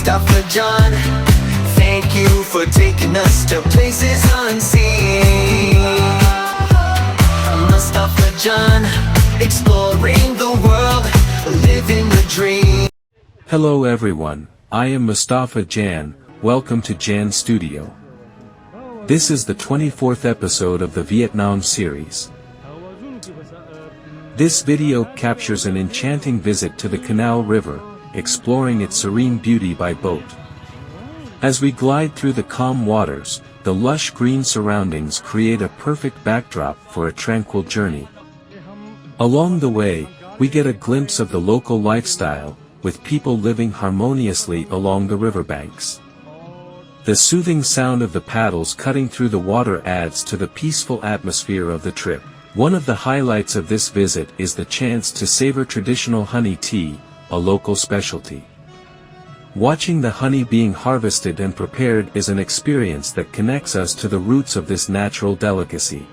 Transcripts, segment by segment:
Mustafa John. Thank you for taking us to places unseen. Mustafa John, exploring the world, living the dream. Hello everyone, I am Mustafa Jan, welcome to Jan Studio. This is the 24th episode of the Vietnam series. This video captures an enchanting visit to the Canal River, exploring its serene beauty by boat. As we glide through the calm waters, the lush green surroundings create a perfect backdrop for a tranquil journey. Along the way, we get a glimpse of the local lifestyle, with people living harmoniously along the riverbanks. The soothing sound of the paddles cutting through the water adds to the peaceful atmosphere of the trip. One of the highlights of this visit is the chance to savor traditional honey tea, a local specialty. Watching the honey being harvested and prepared is an experience that connects us to the roots of this natural delicacy.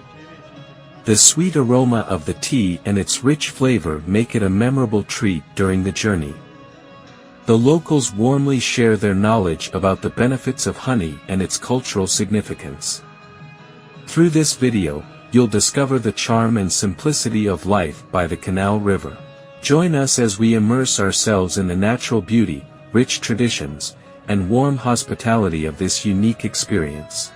The sweet aroma of the tea and its rich flavor make it a memorable treat during the journey. The locals warmly share their knowledge about the benefits of honey and its cultural significance. Through this video, you'll discover the charm and simplicity of life by the Canal River. Join us as we immerse ourselves in the natural beauty, rich traditions, and warm hospitality of this unique experience.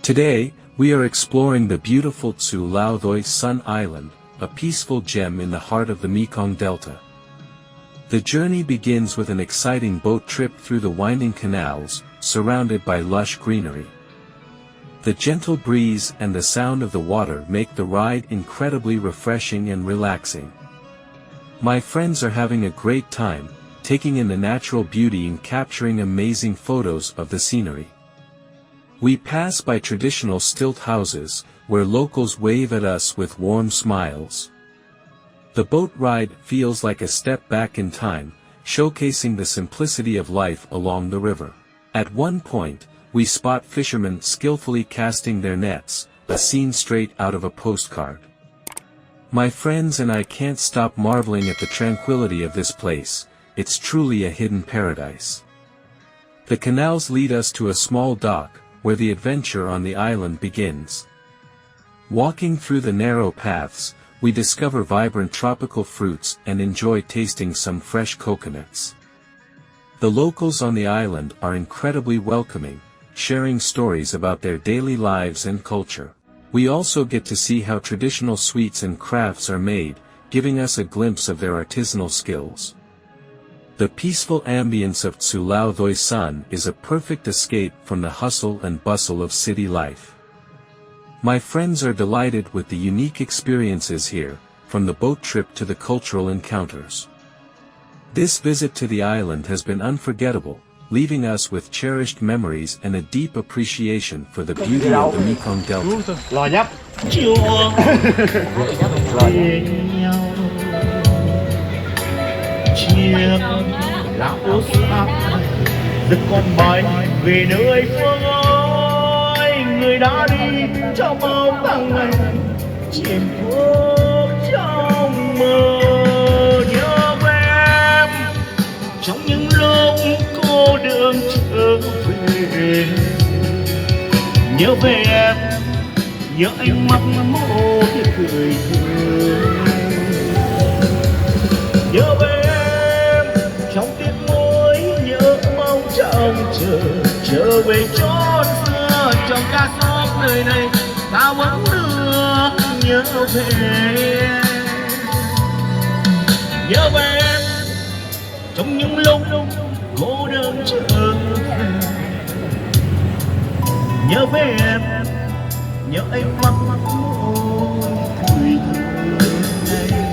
Today, we are exploring the beautiful Thoi Sun Island, a peaceful gem in the heart of the Mekong Delta. The journey begins with an exciting boat trip through the winding canals, surrounded by lush greenery. The gentle breeze and the sound of the water make the ride incredibly refreshing and relaxing. My friends are having a great time, taking in the natural beauty and capturing amazing photos of the scenery. We pass by traditional stilt houses, where locals wave at us with warm smiles. The boat ride feels like a step back in time, showcasing the simplicity of life along the river. At one point, we spot fishermen skillfully casting their nets, a scene straight out of a postcard. My friends and I can't stop marveling at the tranquility of this place. It's truly a hidden paradise. The canals lead us to a small dock, where the adventure on the island begins. Walking through the narrow paths, we discover vibrant tropical fruits and enjoy tasting some fresh coconuts. The locals on the island are incredibly welcoming, sharing stories about their daily lives and culture. We also get to see how traditional sweets and crafts are made, giving us a glimpse of their artisanal skills. The peaceful ambience of Thoi Sun is a perfect escape from the hustle and bustle of city life. My friends are delighted with the unique experiences here, from the boat trip to the cultural encounters. This visit to the island has been unforgettable, leaving us with cherished memories and a deep appreciation for the beauty of the Mekong Delta. Chiếc lão xa giật con bay về nơi phương ơi, người đã đi cho bao tháng ngày chìm thuốc trong mơ. Nhớ về em trong những lúc cô đơn trở về, nhớ về em, nhớ ánh mắt môi cười thương, nhớ về em trong tiết mục ca khúc đời này ta vẫn được nhớ về, nhớ về em trong những lúc cô đơn trở về, nhớ về em, nhớ ánh mắt môi thời thơ này,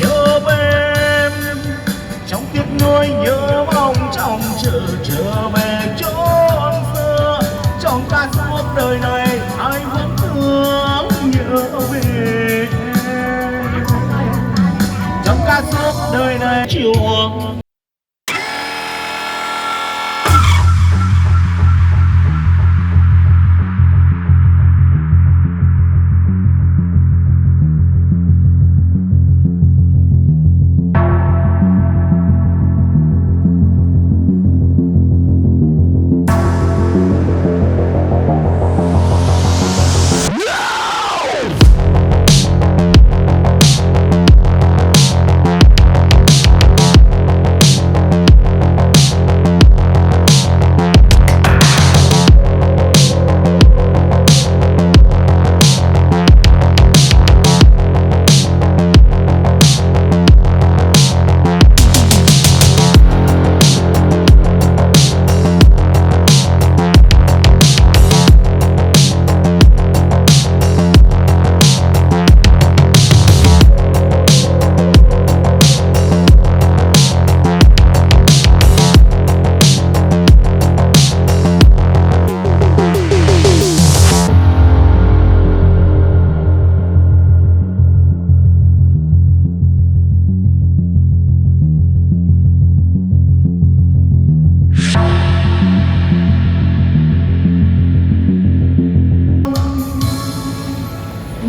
nhớ về em trong tiếc nuối, nhớ mong trong trở về chốn xưa. Trong ca khúc đời này ai vẫn thương nhớ về, trong ca khúc đời này chuông.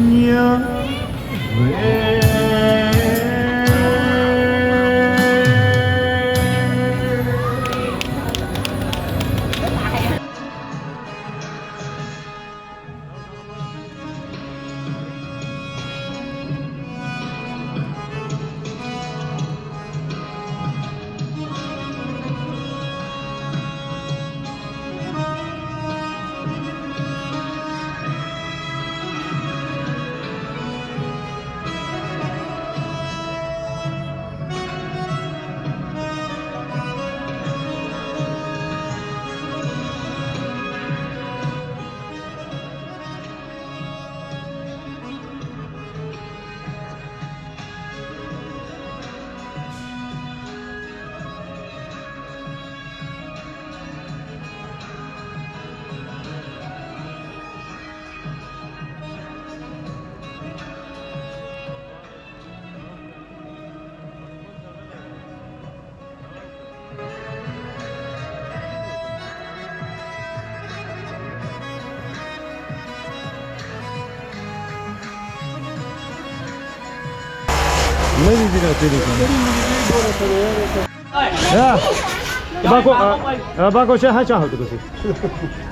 Nhớ về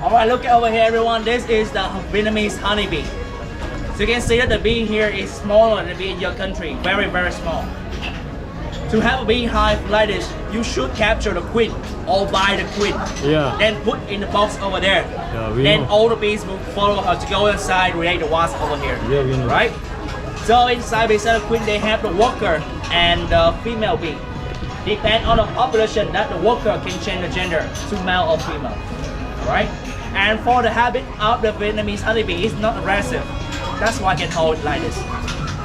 Alright, look over here everyone. This is the Vietnamese honeybee. So you can see that the bee here is smaller than the bee in your country. Very, very small. To have a beehive like this, you should capture the queen or buy the queen. Yeah. Then put in the box over there. Yeah, we then know. all the bees will follow her to go inside, create the wasp over here. Yeah, we know. Right? So inside beside the queen they have the worker and the female bee. Depend on the population that the worker can change the gender to male or female. Alright? And for the habit of the Vietnamese honeybee is not aggressive. That's why I can hold it like this.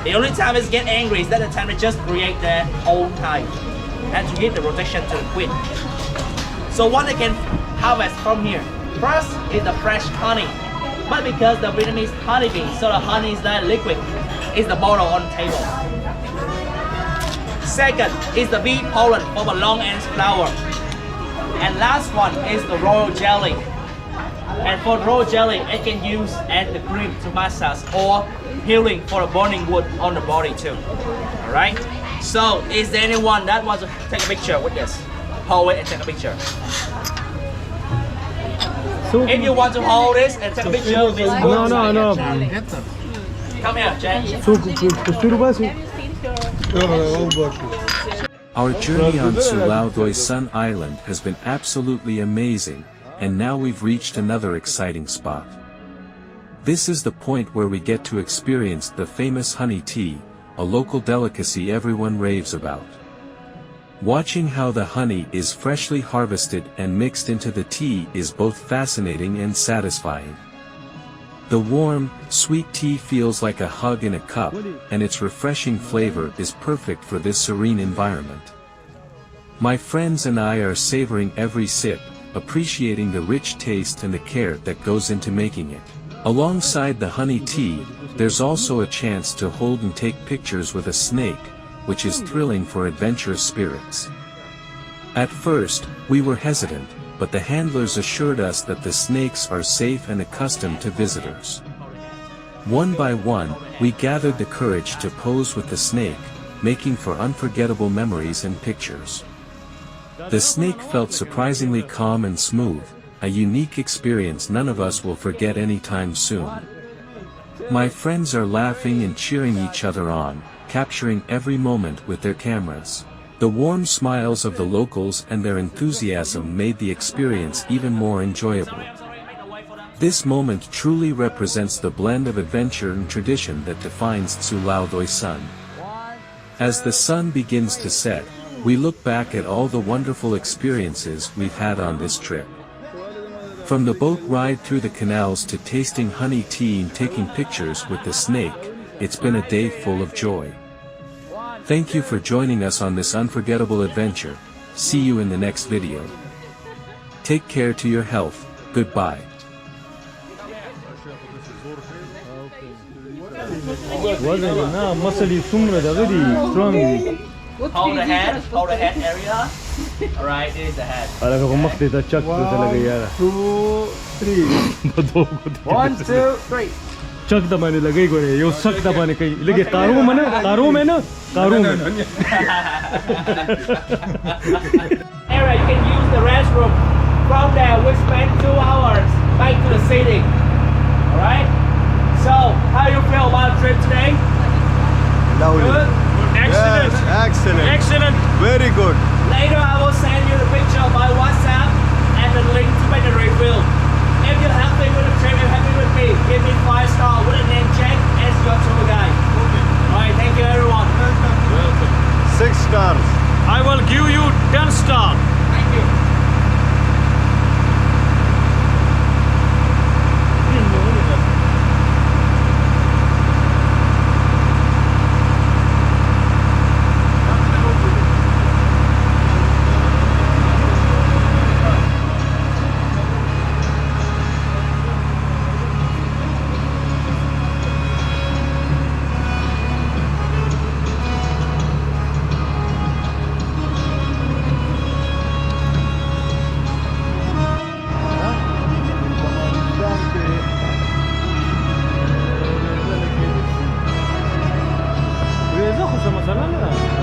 The only time it get angry is that the time they just create their own hive and to give the protection to the queen. So what they can harvest from here, first is the fresh honey. But because the Vietnamese honeybee, so the honey is not liquid, is the bottle on the table. Second is the bee pollen from a long end flower. And last one is the royal jelly. And for royal jelly, it can use as the cream to massage or healing for the burning wood on the body too. Alright? So, is there anyone that wants to take a picture with this? Hold it and take a picture. If you want to hold this and take a picture, please No, no, no. come here, Jay. Our journey on Sulao Doi Sun Island has been absolutely amazing. and now we've reached another exciting spot. This is the point where we get to experience the famous honey tea, a local delicacy everyone raves about. Watching how the honey is freshly harvested and mixed into the tea is both fascinating and satisfying. The warm, sweet tea feels like a hug in a cup, and its refreshing flavor is perfect for this serene environment. My friends and I are savoring every sip, appreciating the rich taste and the care that goes into making it. Alongside the honey tea, there's also a chance to hold and take pictures with a snake, which is thrilling for adventurous spirits. At first, we were hesitant, but the handlers assured us that the snakes are safe and accustomed to visitors. One by one, we gathered the courage to pose with the snake, making for unforgettable memories and pictures. The snake felt surprisingly calm and smooth, a unique experience none of us will forget anytime soon. My friends are laughing and cheering each other on, capturing every moment with their cameras. The warm smiles of the locals and their enthusiasm made the experience even more enjoyable. This moment truly represents the blend of adventure and tradition that defines Thoi Sun. As the sun begins to set, we look back at all the wonderful experiences we've had on this trip. From the boat ride through the canals to tasting honey tea and taking pictures with the snake, it's been a day full of joy. Thank you for joining us on this unforgettable adventure. See you in the next video. Take care to your health. Goodbye. Hold the head area. Alright, this is the head. Alaga kung makita check ko talaga yara. 2, 3. 1, 2, 3. Check naman nilagay ko eh. Yung sak naman kay ilagay karo man na. Area, you can use the restroom. From there, we spend 2 hours back to the city. Alright? So, how you feel about the trip today? Lovely. Good? Yes, excellent. Very good. Later, I will send you the picture by WhatsApp and the link to make the review. If you're happy with the trip, you're happy with me, give me 5 stars with a name check as your tour guide. Alright, thank you everyone. 6 stars. I will give you 10 stars. Thank you. Reza ko sa masala na.